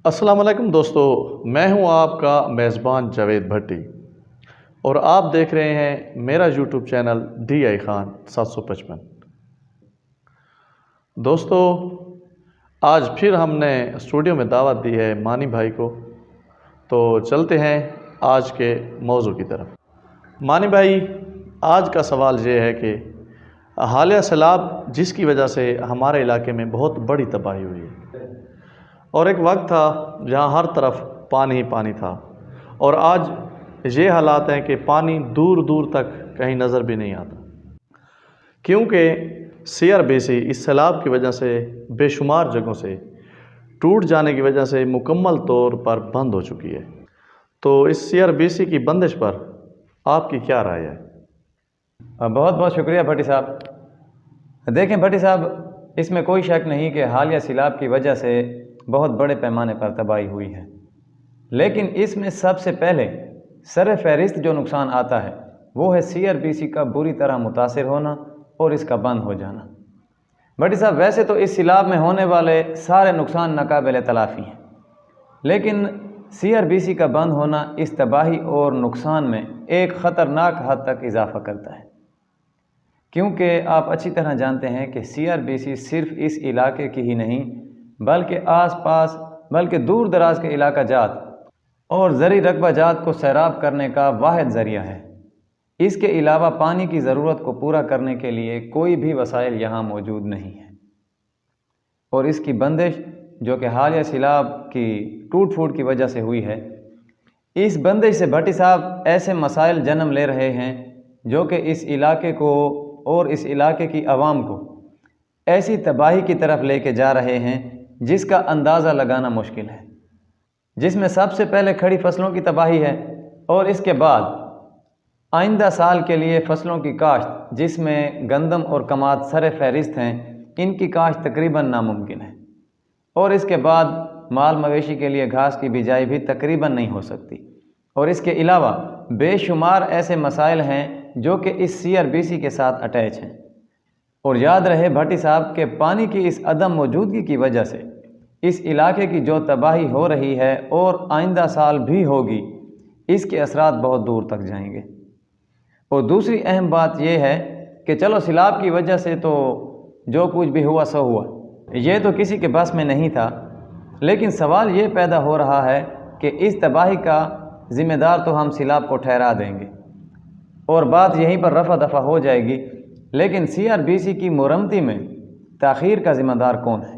السلام علیکم دوستو، میں ہوں آپ کا میزبان جاوید بھٹی اور آپ دیکھ رہے ہیں میرا YouTube channel D I Khan 755۔ دوستو، آج پھر ہم نے اسٹوڈیو میں دعوت دی ہے مانی بھائی کو، تو چلتے ہیں آج کے موضوع کی طرف۔ مانی بھائی، آج کا سوال یہ ہے کہ حالیہ سیلاب جس کی وجہ سے ہمارے علاقے میں بہت بڑی تباہی ہوئی ہے، اور ایک وقت تھا جہاں ہر طرف پانی ہی پانی تھا، اور آج یہ حالات ہیں کہ پانی دور دور تک کہیں نظر بھی نہیں آتا، کیونکہ CRBC اس سیلاب کی وجہ سے بے شمار جگہوں سے ٹوٹ جانے کی وجہ سے مکمل طور پر بند ہو چکی ہے۔ تو اس CRBC کی بندش پر آپ کی کیا رائے ہے؟ بہت بہت شکریہ بھٹی صاحب۔ دیکھیں بھٹی صاحب، اس میں کوئی شک نہیں کہ حالیہ سیلاب کی وجہ سے بہت بڑے پیمانے پر تباہی ہوئی ہے، لیکن اس میں سب سے پہلے سر فہرست جو نقصان آتا ہے وہ ہے CRBC کا بری طرح متاثر ہونا اور اس کا بند ہو جانا۔ بھٹی صاحب، ویسے تو اس سیلاب میں ہونے والے سارے نقصان ناقابل تلافی ہیں، لیکن CRBC کا بند ہونا اس تباہی اور نقصان میں ایک خطرناک حد تک اضافہ کرتا ہے، کیونکہ آپ اچھی طرح جانتے ہیں کہ CRBC صرف اس علاقے کی ہی نہیں بلکہ آس پاس بلکہ دور دراز کے علاقہ جات اور زرعی رقبہ جات کو سیراب کرنے کا واحد ذریعہ ہے۔ اس کے علاوہ پانی کی ضرورت کو پورا کرنے کے لیے کوئی بھی وسائل یہاں موجود نہیں ہیں، اور اس کی بندش جو کہ حالیہ سیلاب کی ٹوٹ پھوٹ کی وجہ سے ہوئی ہے، اس بندش سے بھٹی صاحب ایسے مسائل جنم لے رہے ہیں جو کہ اس علاقے کو اور اس علاقے کی عوام کو ایسی تباہی کی طرف لے کے جا رہے ہیں جس کا اندازہ لگانا مشکل ہے، جس میں سب سے پہلے کھڑی فصلوں کی تباہی ہے، اور اس کے بعد آئندہ سال کے لیے فصلوں کی کاشت، جس میں گندم اور کماد سر فہرست ہیں، ان کی کاشت تقریباً ناممکن ہے، اور اس کے بعد مال مویشی کے لیے گھاس کی بجائی بھی تقریباً نہیں ہو سکتی، اور اس کے علاوہ بے شمار ایسے مسائل ہیں جو کہ اس CRBC کے ساتھ اٹیچ ہیں۔ اور یاد رہے بھٹی صاحب کہ پانی کی اس عدم موجودگی کی وجہ سے اس علاقے کی جو تباہی ہو رہی ہے اور آئندہ سال بھی ہوگی، اس کے اثرات بہت دور تک جائیں گے۔ اور دوسری اہم بات یہ ہے کہ چلو سیلاب کی وجہ سے تو جو کچھ بھی ہوا سو ہوا، یہ تو کسی کے بس میں نہیں تھا، لیکن سوال یہ پیدا ہو رہا ہے کہ اس تباہی کا ذمہ دار تو ہم سیلاب کو ٹھہرا دیں گے اور بات یہیں پر رفع دفع ہو جائے گی، لیکن CRBC کی مرمتی میں تاخیر کا ذمہ دار کون ہے؟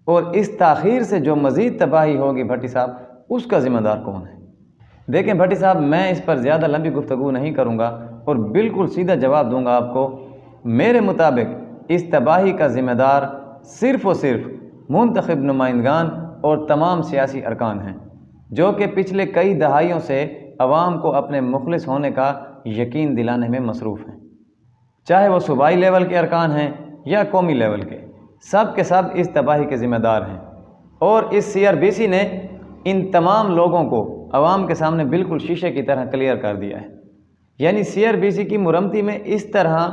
اور اس تاخیر سے جو مزید تباہی ہوگی بھٹی صاحب، اس کا ذمہ دار کون ہے؟ دیکھیں بھٹی صاحب، میں اس پر زیادہ لمبی گفتگو نہیں کروں گا اور بالکل سیدھا جواب دوں گا آپ کو۔ میرے مطابق اس تباہی کا ذمہ دار صرف اور صرف منتخب نمائندگان اور تمام سیاسی ارکان ہیں، جو کہ پچھلے کئی دہائیوں سے عوام کو اپنے مخلص ہونے کا یقین دلانے میں مصروف ہیں، چاہے وہ صوبائی لیول کے ارکان ہیں یا قومی لیول کے، سب کے سب اس تباہی کے ذمہ دار ہیں، اور اس CRBC نے ان تمام لوگوں کو عوام کے سامنے بالکل شیشے کی طرح کلیئر کر دیا ہے۔ یعنی CRBC کی مرمتی میں اس طرح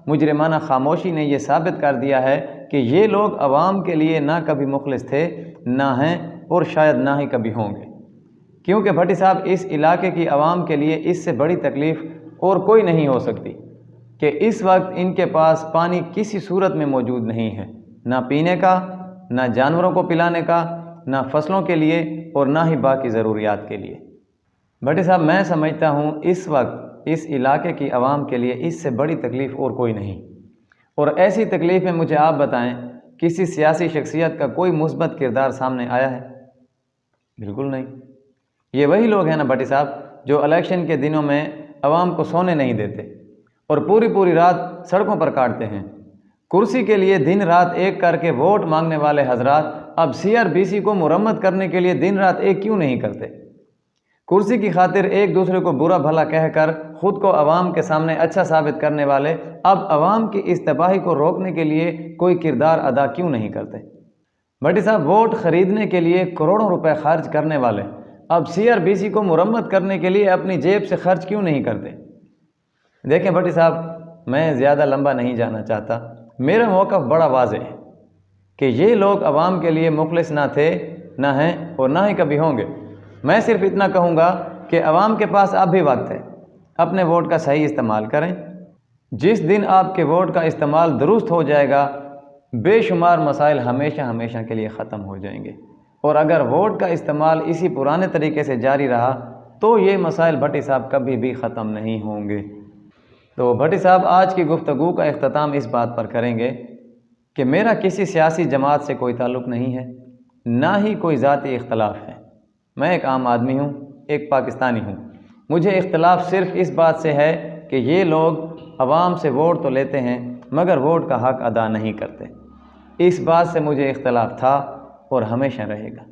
مجرمانہ خاموشی نے یہ ثابت کر دیا ہے کہ یہ لوگ عوام کے لیے نہ کبھی مخلص تھے، نہ ہیں، اور شاید نہ ہی کبھی ہوں گے، کیونکہ بھٹی صاحب اس علاقے کی عوام کے لیے اس سے بڑی تکلیف اور کوئی نہیں ہو سکتی کہ اس وقت ان کے پاس پانی کسی صورت میں موجود نہیں ہے، نہ پینے کا، نہ جانوروں کو پلانے کا، نہ فصلوں کے لیے، اور نہ ہی باقی ضروریات کے لیے۔ بھٹی صاحب، میں سمجھتا ہوں اس وقت اس علاقے کی عوام کے لیے اس سے بڑی تکلیف اور کوئی نہیں، اور ایسی تکلیف میں مجھے آپ بتائیں کسی سیاسی شخصیت کا کوئی مثبت کردار سامنے آیا ہے؟ بالکل نہیں۔ یہ وہی لوگ ہیں نا بھٹی صاحب جو الیکشن کے دنوں میں عوام کو سونے نہیں دیتے اور پوری رات سڑکوں پر کاٹتے ہیں۔ کرسی کے لیے دن رات ایک کر کے ووٹ مانگنے والے حضرات اب CRBC کو مرمت کرنے کے لیے دن رات ایک کیوں نہیں کرتے؟ کرسی کی خاطر ایک دوسرے کو برا بھلا کہہ کر خود کو عوام کے سامنے اچھا ثابت کرنے والے اب عوام کی اس تباہی کو روکنے کے لیے کوئی کردار ادا کیوں نہیں کرتے؟ بھٹی صاحب، ووٹ خریدنے کے لیے کروڑوں روپے خرچ کرنے والے اب CRBC کو مرمت کرنے کے لیے اپنی جیب سے خرچ کیوں نہیں کرتے؟ دیکھیں بھٹی صاحب، میں زیادہ لمبا نہیں جانا چاہتا، میرا موقف بڑا واضح ہے کہ یہ لوگ عوام کے لیے مخلص نہ تھے نہ ہیں اور نہ ہی کبھی ہوں گے۔ میں صرف اتنا کہوں گا کہ عوام کے پاس اب بھی وقت ہے، اپنے ووٹ کا صحیح استعمال کریں۔ جس دن آپ کے ووٹ کا استعمال درست ہو جائے گا، بے شمار مسائل ہمیشہ ہمیشہ کے لیے ختم ہو جائیں گے، اور اگر ووٹ کا استعمال اسی پرانے طریقے سے جاری رہا تو یہ مسائل بھٹی صاحب کبھی بھی ختم نہیں ہوں گے۔ تو بھٹی صاحب آج کی گفتگو کا اختتام اس بات پر کریں گے کہ میرا کسی سیاسی جماعت سے کوئی تعلق نہیں ہے، نہ ہی کوئی ذاتی اختلاف ہے۔ میں ایک عام آدمی ہوں، ایک پاکستانی ہوں۔ مجھے اختلاف صرف اس بات سے ہے کہ یہ لوگ عوام سے ووٹ تو لیتے ہیں مگر ووٹ کا حق ادا نہیں کرتے۔ اس بات سے مجھے اختلاف تھا اور ہمیشہ رہے گا۔